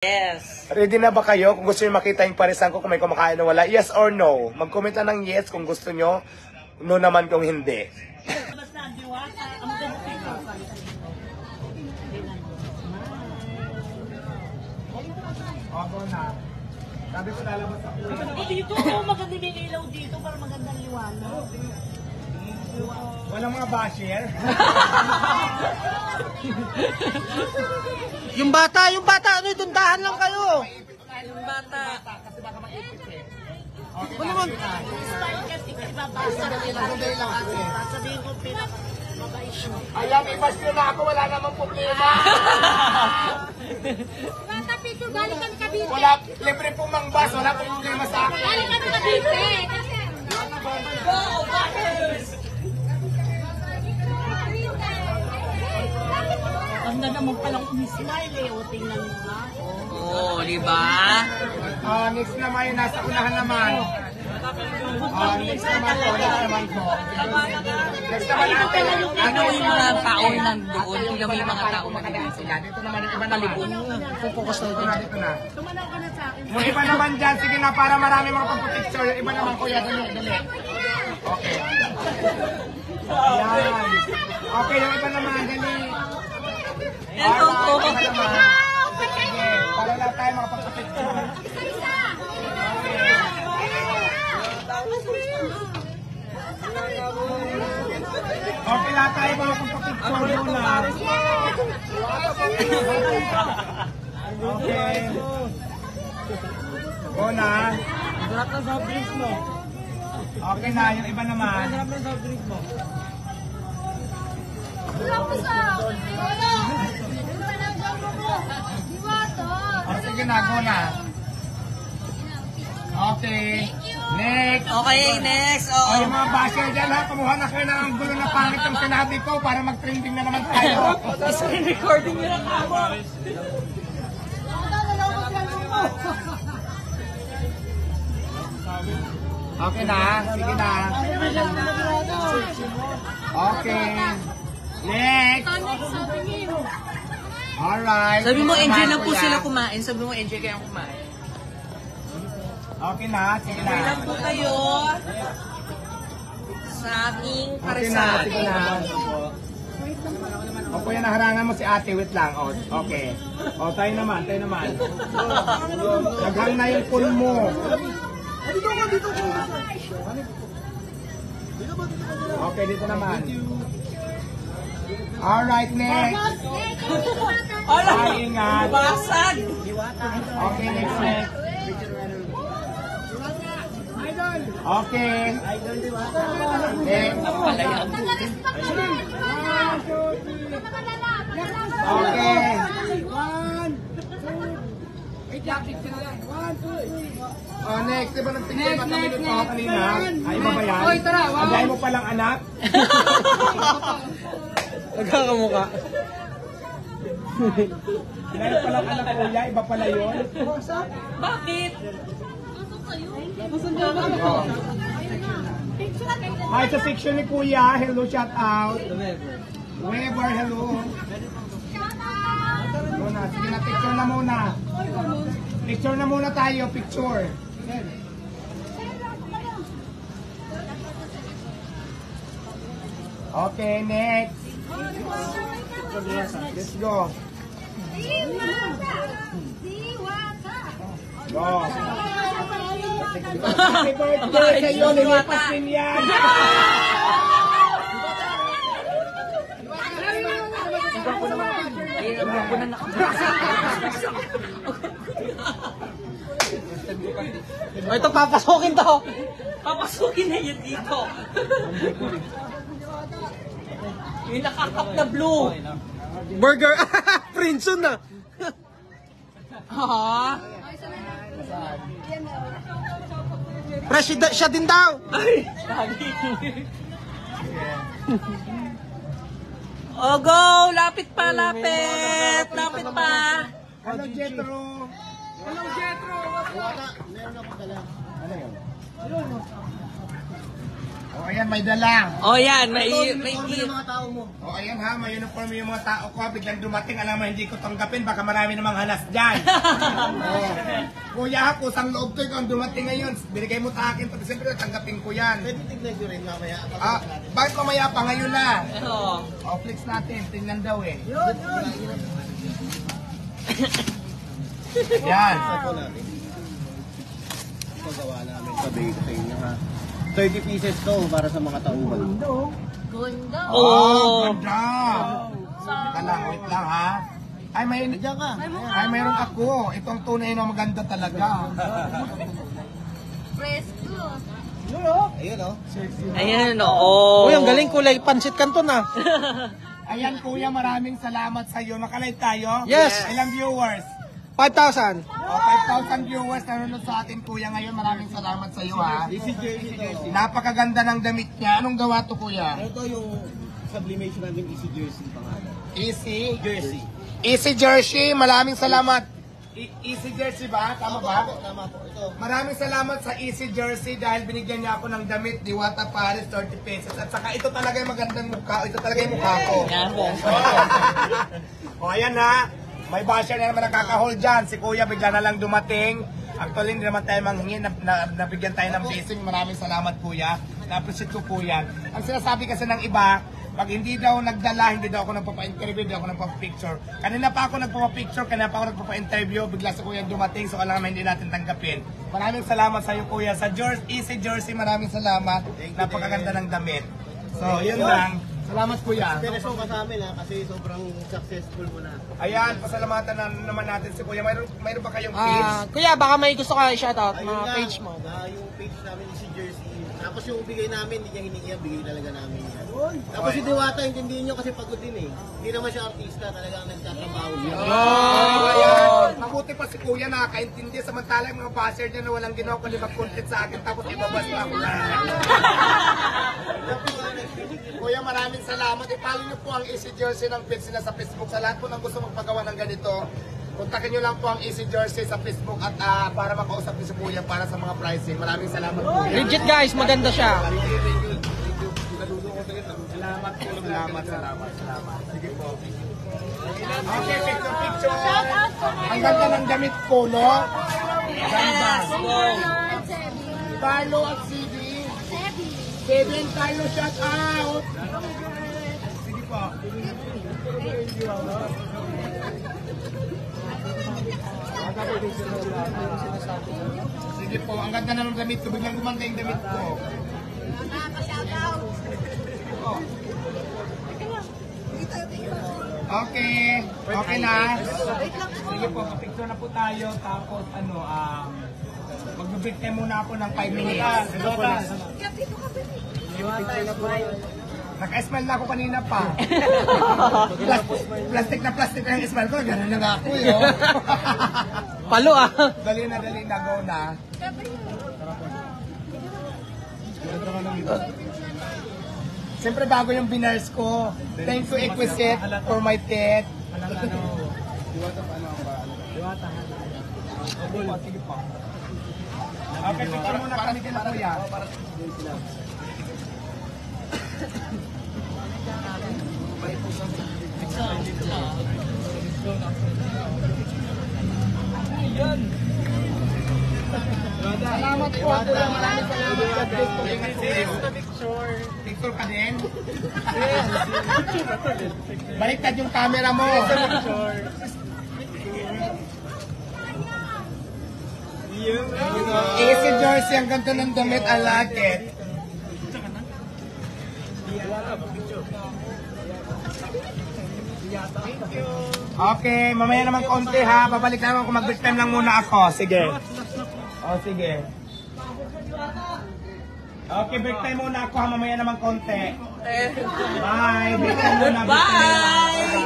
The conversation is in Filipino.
Yes. Ready na ba kayo? Kung gusto nyo makita yung parisan ko kung may kumakain o wala, yes or no? Mag-comment na ng yes kung gusto nyo, no naman kung hindi. Basta ang diwata, ang ganda. Ako na. Sabi ko lalabas ako. Dito, maganda yung ilaw dito para magandang liwanag. Walang mga basher. Yung bata, ano, tuntahan lang kayo. Yung bata. Kasi baka maipit eh. Ano naman? Style kasi ibabasa na nila. Sabihin ko pinaka-mabait siya. Alam, i-basher na ako, wala namang problema. Bata pito, galing kami Cavite. Wala, libre pong mangbas, wala pong problema sa akin. Galing kami Cavite. Ang na naman palang umismile eh. O, tingnan mo nga. Oo, di ba? Next naman yung nasa unahan naman. Next naman po, next naman po. Next naman natin. Ano yung mga tao nandoon? Tingnan mo yung mga tao Makadaan sila. Dito naman yung iba naman. Pupukas na Dito na, dito na. Tumanaw ka na sa akin. Yung iba naman dyan, sige na para marami mga pagpapicture. Yung iba naman kuya, dali, dali. Okay. Ayan. Okay, yung iba naman, dali. Ito po. Yung iba naman. Sige, para lang tayo mga pagpapicture. Okay lang tayo mga pagpapicture muna. Okay. Go na. Sarap ng soft drinks mo. Okay na, yung iba naman. Sarap ng soft drinks mo. Wala ko sa akin. Wala. Diwata. O sige na, go na. Okay. Next. Okay, next. O Oo. yung mga basher dyan ha, kumuha na kayo ng gulo na pangit yung sinabi ko para mag-trending na naman tayo. Screen recording nyo na kamo. Okay na, sige na. Okay. Next. Alright. Sabi mo, enjoy lang po sila kumain. Sabi mo, enjoy kayong kumain. Okay na, sige na. Enjoy lang po kayo sa aking Okay na, parisan. sige na. O kuya, naharangan mo si ate, wait lang. O, okay. O, tayo naman, tayo naman. Naghang na yung pool mo. Okay, dito naman. Alright, next. Ay, ingat. Basag! Okay, next. Okay. Next. Okay. Next, diba nagpicture na kami nito kanina? Ay, iba ba yan? Ang dahil mo palang anak? Nagkakamuka. Dahil palang anak kuya, iba pala yun? Bakit? Ay, sa section ni kuya, hello, shout out. Weber, hello. Muna, sige na, picture na muna. Picture na muna tayo, picture. Okay, next. Let's go. Diwata. Diwata. Go. Happy birthday sa'yo, nilipas din yan. O, ito, papasukin to. Papasukin na yun dito. Yung nakakap na blue. Burger. Princeton na. Ha? President siya din daw. Ay, oh, go! Lapit pa, lapit! Lapit pa! Hello, Jetro. Hello, Jetro! Ano yun? O ayan, may dala. Oh, yan. May O ayan ha, may uniform yung mga tao ko. Biglang dumating, alam mo, hindi ko tanggapin. Baka marami namang halas dyan. Kuya ha, kusang loob to. Ikaw ang dumating ngayon. Binigay mo sa akin. Pati siyempre, tanggapin ko yan. Pwede tignan nyo rin mamaya. Bakit mamaya pa? Ngayon na. Oo. O, flex natin. Tingnan daw eh. Yan. Ako natin. Pagawa namin sabi ko sa inyo ha. 30 pieces to para sa mga tauhan. Ganda. Oh, ganda. Teka lang, wait lang ha. Ay, Diyan ka. mayroon ako. Itong tunay na maganda talaga. Fresco. Ayun oh. Ayan, oo. Uy, ang galing kulay. Pansit Canton ah. Ayan kuya, maraming salamat sa iyo. Nakalive tayo? Yes. Ilang viewers? 5,000. O, 5,000 viewers nanonood sa atin kuya ngayon. Maraming salamat sa iyo ha. Easy jersey. Napakaganda ng damit niya. Anong gawa to kuya? Ito yung sublimation namin Easy Jersey pangalan. Easy? Jersey. Easy Jersey. Maraming salamat. Easy Jersey ba? Tama ba? Tama po. Ito. Maraming salamat sa Easy Jersey dahil binigyan niya ako ng damit, Diwata Paris, 30 pesos. At saka ito talaga yung magandang mukha. Ito talaga yung mukha ko. Yan po. O ayan ha. May basher na naman nakaka-hold dyan. Si Kuya bigla na lang dumating. Actually, hindi naman tayo manghingi. Nabigyan tayo ng blessing. Maraming salamat Kuya. Na-appreciate ko po yan. Ang sinasabi kasi ng iba, pag hindi daw nagdala, hindi daw ako nagpapa-interview, hindi ako nagpapa-picture. Kanina pa ako nagpapa-picture, kanina pa ako nagpapa-interview, bigla si Kuya dumating, so alam naman hindi natin tanggapin. Maraming salamat sa iyo Kuya. Sa Easy Jersey, maraming salamat. Napakaganda ng damit. So, yun lang. Salamat Kuya. Intereso ka sa amin ha kasi sobrang successful mo na. Ayan, pasalamatan na naman natin si Kuya. Mayroon ba kayong page? Kuya, baka may gusto ka i-shoutout Ayun mga nga, page mo. yung page namin Easy Jersey. Tapos yung bigay namin, hindi niya hiningi yan, bigay talaga namin yan. Tapos si Diwata, intindihin nyo kasi pagod din eh. Hindi naman siya artista, talagang nagtatrabaho siya. Ayan. Mabuti pa si Kuya nakakaintindi. Samantala yung mga basher niya na walang ginawa kundi mag-content sa akin tapos ibabas pa ako. Kuya, maraming salamat. I-follow niyo po ang Easy Jersey ng page nila sa Facebook. Sa lahat po ng gusto magpagawa ng ganito, kontakin niyo lang po ang Easy Jersey sa Facebook at para makausap niyo si Kuya para sa mga pricing. Maraming salamat Kuya. Legit guys, maganda siya. Salamat. Sige po. Okay, picture. Ang ganda ng damit ko, no? Ganda. Carlo at CD. Kevin, Carlo, shout out. Sige po. Sige po, ang ganda na ng damit ko. Biglang gumanda yung damit ko. Okay. Okay na. Sige po, picture na po tayo. Tapos mag-break time muna ako ng 5 minutes. Naka-smile na ako kanina pa. Plastic na yung smile ko. Ganun na nga ako yun. Palo ah. Dali na. Go na. Siyempre bago yung binars ko. Thank you Exquisite for my teeth. Sige po. Okay, picture muna kami kila Kuya. Salamat po. Maraming salamat. Picture ka din? Baliktad yung camera mo. Easy Jersey, ang ganda ng damit. I like it. Okay, mamaya naman konti ha. Babalik naman kung mag-break time lang muna ako. Sige. Sige. Okay, break time muna ako ha. Mamaya naman konti. Bye. Break time muna. Bye!